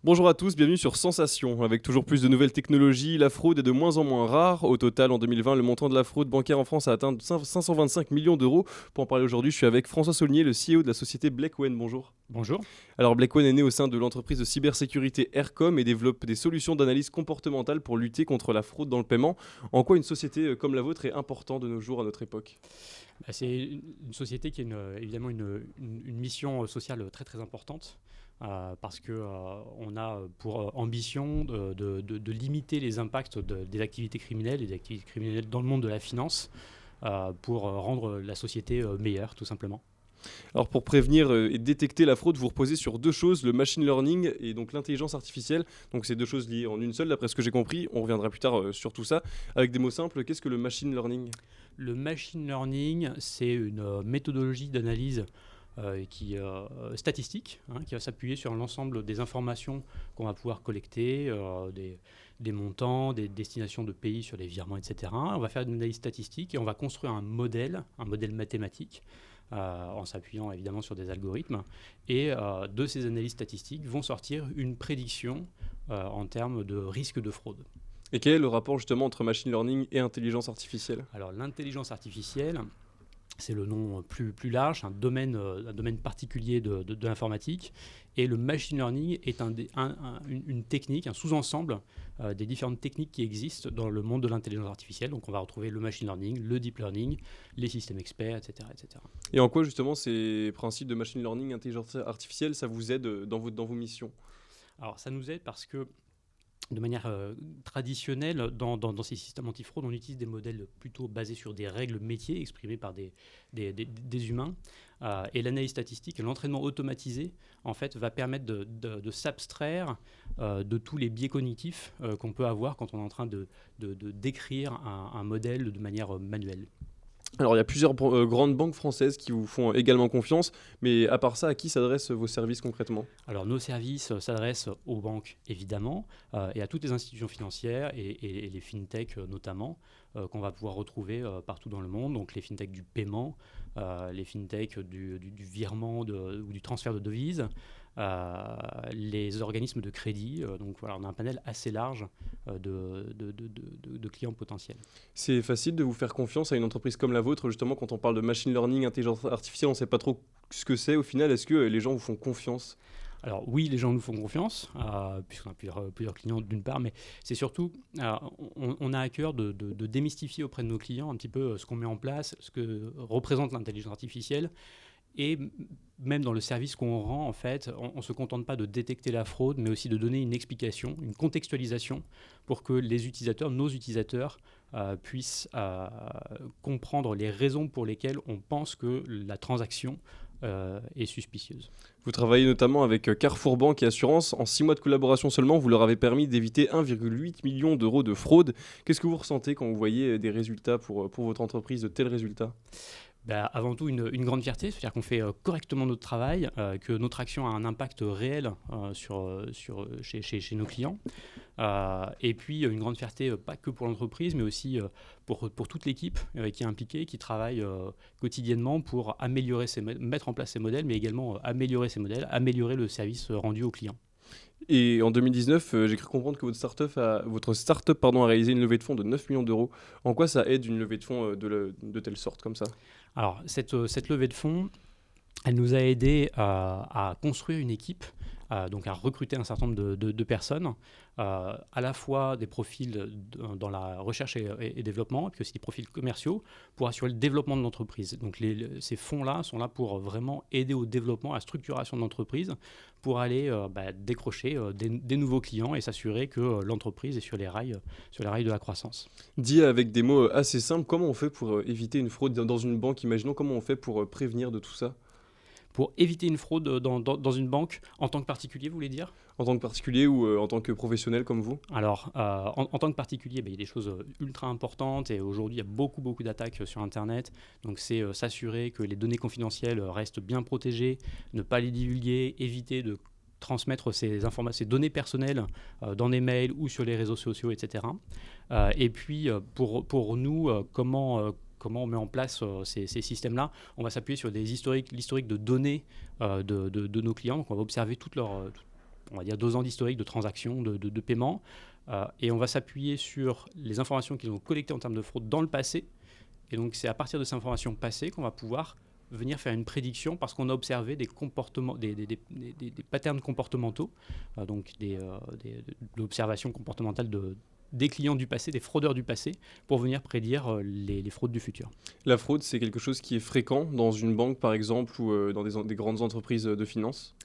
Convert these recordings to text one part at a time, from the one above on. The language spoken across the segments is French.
Bonjour à tous, bienvenue sur Sensation. Avec toujours plus de nouvelles technologies, la fraude est de moins en moins rare. Au total, en 2020, le montant de la fraude bancaire en France a atteint 525 millions d'euros. Pour en parler aujourd'hui, je suis avec François Saulnier, le CEO de la société Blackwen. Bonjour. Bonjour. Alors Blackwen est né au sein de l'entreprise de cybersécurité Aircom et développe des solutions d'analyse comportementale pour lutter contre la fraude dans le paiement. En quoi une société comme la vôtre est importante de nos jours à notre époque? C'est une société qui a évidemment une mission sociale très très importante parce qu'on a pour ambition de limiter les impacts des activités criminelles et des activités criminelles dans le monde de la finance pour rendre la société meilleure tout simplement. Alors pour prévenir et détecter la fraude, vous reposez sur deux choses, le machine learning et donc l'intelligence artificielle. Donc c'est deux choses liées en une seule, d'après ce que j'ai compris. On reviendra plus tard sur tout ça. Avec des mots simples, qu'est-ce que le machine learning? Le machine learning, c'est une méthodologie d'analyse statistique, qui va s'appuyer sur l'ensemble des informations qu'on va pouvoir collecter, des montants, des destinations de pays sur les virements, etc. On va faire une analyse statistique et on va construire un modèle mathématique, en s'appuyant évidemment sur des algorithmes. Et de ces analyses statistiques vont sortir une prédiction en termes de risque de fraude. Et quel est le rapport justement entre machine learning et intelligence artificielle? Alors l'intelligence artificielle, c'est le nom plus large, un domaine particulier de l'informatique. Et le machine learning est une technique, un sous-ensemble des différentes techniques qui existent dans le monde de l'intelligence artificielle. Donc on va retrouver le machine learning, le deep learning, les systèmes experts, etc., etc. Et en quoi justement ces principes de machine learning, intelligence artificielle, ça vous aide dans vos missions? Alors ça nous aide parce que de manière traditionnelle, dans ces systèmes antifraude, on utilise des modèles plutôt basés sur des règles métiers exprimées par des humains. Et l'analyse statistique et l'entraînement automatisé, en fait, va permettre de s'abstraire de tous les biais cognitifs qu'on peut avoir quand on est en train de décrire un modèle de manière manuelle. Alors il y a plusieurs grandes banques françaises qui vous font également confiance, mais à part ça, à qui s'adressent vos services concrètement? Alors nos services s'adressent aux banques évidemment et à toutes les institutions financières et les fintechs notamment qu'on va pouvoir retrouver partout dans le monde. Donc les fintechs du paiement, les fintechs du virement ou du transfert de devises, les organismes de crédit. Donc voilà, on a un panel assez large de clients potentiels. C'est facile de vous faire confiance à une entreprise comme la vôtre, justement quand on parle de machine learning, intelligence artificielle, on ne sait pas trop ce que c'est au final. Est-ce que les gens vous font confiance? Alors oui, les gens nous font confiance, puisqu'on a plusieurs clients d'une part, mais c'est surtout, on a à cœur de démystifier auprès de nos clients un petit peu ce qu'on met en place, ce que représente l'intelligence artificielle. Et même dans le service qu'on rend, en fait, on ne se contente pas de détecter la fraude, mais aussi de donner une explication, une contextualisation pour que les utilisateurs, nos utilisateurs, puissent comprendre les raisons pour lesquelles on pense que la transaction est suspicieuse. Vous travaillez notamment avec Carrefour Banque et Assurance. En 6 mois de collaboration seulement, vous leur avez permis d'éviter 1,8 million d'euros de fraude. Qu'est-ce que vous ressentez quand vous voyez des résultats pour votre entreprise, de tels résultats? Avant tout, une grande fierté, c'est-à-dire qu'on fait correctement notre travail, que notre action a un impact réel chez nos clients. Et puis, une grande fierté, pas que pour l'entreprise, mais aussi pour toute l'équipe qui est impliquée, qui travaille quotidiennement pour mettre en place ces modèles, mais également améliorer ces modèles, améliorer le service rendu aux clients. Et en 2019, j'ai cru comprendre que votre start-up a réalisé une levée de fonds de 9 millions d'euros. En quoi ça aide une levée de fonds de telle sorte comme ça? Alors, cette levée de fonds, elle nous a aidé à construire une équipe, donc à recruter un certain nombre de personnes, à la fois des profils dans la recherche et développement, et puis aussi des profils commerciaux pour assurer le développement de l'entreprise. Donc ces fonds-là sont là pour vraiment aider au développement, à la structuration de l'entreprise, pour aller décrocher des nouveaux clients et s'assurer que l'entreprise est sur les rails de la croissance. Dit avec des mots assez simples, comment on fait pour éviter une fraude dans une banque? Imaginons comment on fait pour prévenir de tout ça? Pour éviter une fraude dans une banque, en tant que particulier, vous voulez dire? En tant que particulier ou en tant que professionnel comme vous? Alors, en tant que particulier, il y a des choses ultra importantes et aujourd'hui, il y a beaucoup d'attaques sur Internet. Donc, c'est s'assurer que les données confidentielles restent bien protégées, ne pas les divulguer, éviter de transmettre ces données personnelles dans des mails ou sur les réseaux sociaux, etc. Et puis, pour nous, comment on met en place ces systèmes-là? On va s'appuyer sur l'historique de données de nos clients. Donc, on va observer on va dire 2 ans d'historique de transactions, de paiement, et on va s'appuyer sur les informations qu'ils ont collectées en termes de fraude dans le passé. Et donc c'est à partir de ces informations passées qu'on va pouvoir venir faire une prédiction parce qu'on a observé des comportements, des patterns comportementaux, donc de l'observation comportementale des clients du passé, des fraudeurs du passé, pour venir prédire les fraudes du futur. La fraude, c'est quelque chose qui est fréquent dans une banque, par exemple, ou dans des grandes entreprises de finance?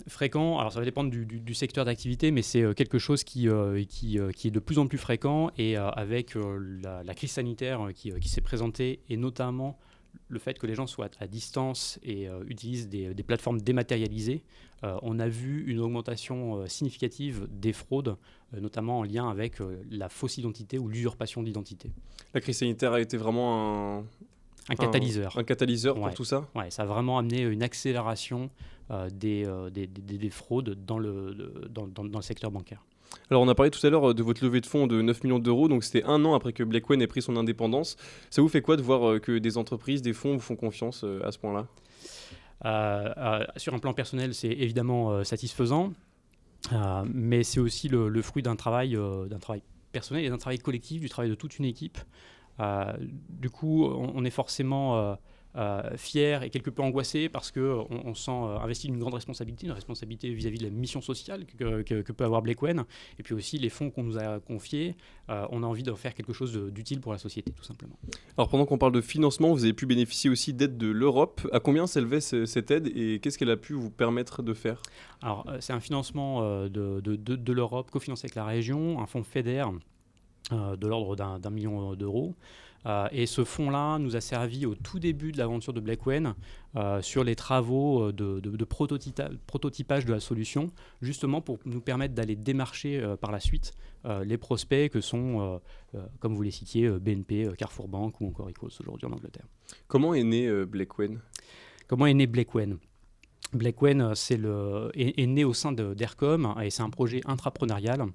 Fréquent, alors ça va dépendre du secteur d'activité, mais c'est quelque chose qui est de plus en plus fréquent, et avec la crise sanitaire qui s'est présentée, et notamment le fait que les gens soient à distance et utilisent des plateformes dématérialisées, on a vu une augmentation significative des fraudes, notamment en lien avec la fausse identité ou l'usurpation d'identité. La crise sanitaire a été vraiment Un catalyseur. un catalyseur pour Ouais. tout ça? Ouais, ça a vraiment amené une accélération des fraudes dans le secteur bancaire. Alors on a parlé tout à l'heure de votre levée de fonds de 9 millions d'euros, donc c'était 1 an après que BlackOne ait pris son indépendance. Ça vous fait quoi de voir que des entreprises, des fonds vous font confiance à ce point-là? Sur un plan personnel, c'est évidemment satisfaisant, mais c'est aussi le fruit d'un travail personnel et d'un travail collectif, du travail de toute une équipe. Du coup, on est forcément fier et quelque peu angoissé parce qu'on sent investi d'une grande responsabilité, une responsabilité vis-à-vis de la mission sociale que peut avoir BlackOne, et puis aussi les fonds qu'on nous a confiés. On a envie de faire quelque chose d'utile pour la société, tout simplement. Alors pendant qu'on parle de financement, vous avez pu bénéficier aussi d'aide de l'Europe. À combien s'élevait cette aide et qu'est-ce qu'elle a pu vous permettre de faire? Alors, c'est un financement de l'Europe, cofinancé avec la région, un fonds FEDER de l'ordre d'1 million d'euros. Et ce fonds-là nous a servi au tout début de l'aventure de BlackOne sur les travaux de prototypage de la solution, justement pour nous permettre d'aller démarcher par la suite les prospects que sont, comme vous les citiez, BNP, Carrefour Bank ou encore Icos aujourd'hui en Angleterre. Comment est né BlackOne? Comment est né BlackOne? BlackOne est né au sein d'Aircom, et c'est un projet intrapreneurial,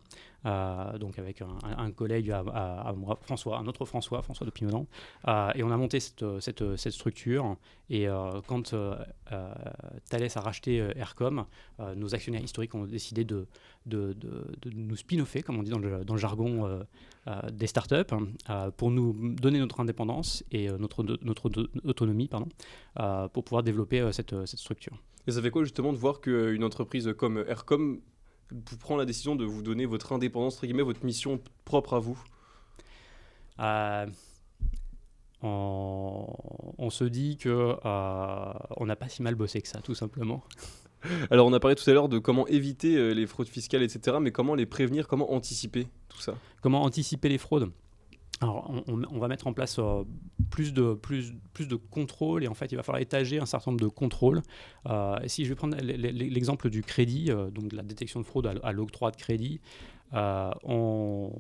donc avec un collègue à moi, un autre François de Pimonan, et on a monté cette structure. Et quand Thales a racheté Aircom, nos actionnaires historiques ont décidé de nous spin-offer, comme on dit dans le jargon des startups, pour nous donner notre indépendance et notre autonomie, pour pouvoir développer cette structure. Et ça fait quoi justement de voir qu'une entreprise comme Aircom prend la décision de vous donner votre indépendance, entre guillemets, votre mission propre à vous? On se dit qu'on n'a pas si mal bossé que ça, tout simplement. Alors on a parlé tout à l'heure de comment éviter les fraudes fiscales, etc. Mais comment les prévenir, comment anticiper tout ça? Comment anticiper les fraudes? Alors, on va mettre en place plus de contrôles, et en fait, il va falloir étager un certain nombre de contrôles. Si je vais prendre l'exemple du crédit, donc de la détection de fraude à l'octroi de crédit, nous,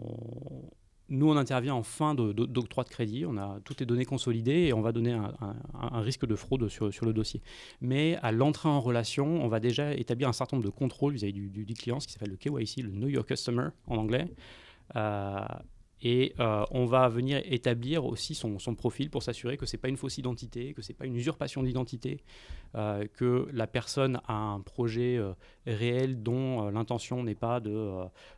on intervient en fin d'octroi de crédit, on a toutes les données consolidées et on va donner un risque de fraude sur le dossier. Mais à l'entrée en relation, on va déjà établir un certain nombre de contrôles vis-à-vis du client, ce qui s'appelle le KYC, le Know Your Customer en anglais. Et on va venir établir aussi son profil pour s'assurer que ce n'est pas une fausse identité, que ce n'est pas une usurpation d'identité, que la personne a un projet réel dont l'intention n'est pas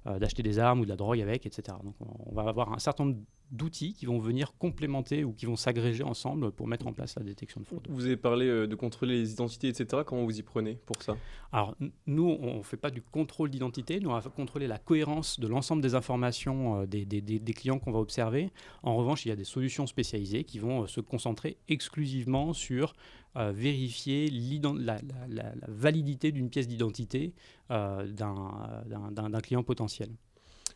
d'acheter des armes ou de la drogue avec, etc. Donc on va avoir un certain nombre d'outils qui vont venir complémenter ou qui vont s'agréger ensemble pour mettre en place la détection de fraude. Vous avez parlé de contrôler les identités, etc. Comment vous y prenez pour ça? Alors, nous, on ne fait pas du contrôle d'identité. Nous, on va contrôler la cohérence de l'ensemble des informations des clients qu'on va observer. En revanche, il y a des solutions spécialisées qui vont se concentrer exclusivement sur vérifier la validité d'une pièce d'identité d'un client potentiel.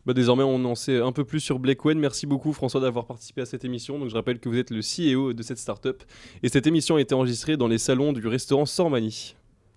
Désormais, on en sait un peu plus sur BlackOne. Merci beaucoup François d'avoir participé à cette émission. Donc, je rappelle que vous êtes le CEO de cette startup. Et cette émission a été enregistrée dans les salons du restaurant Sormani.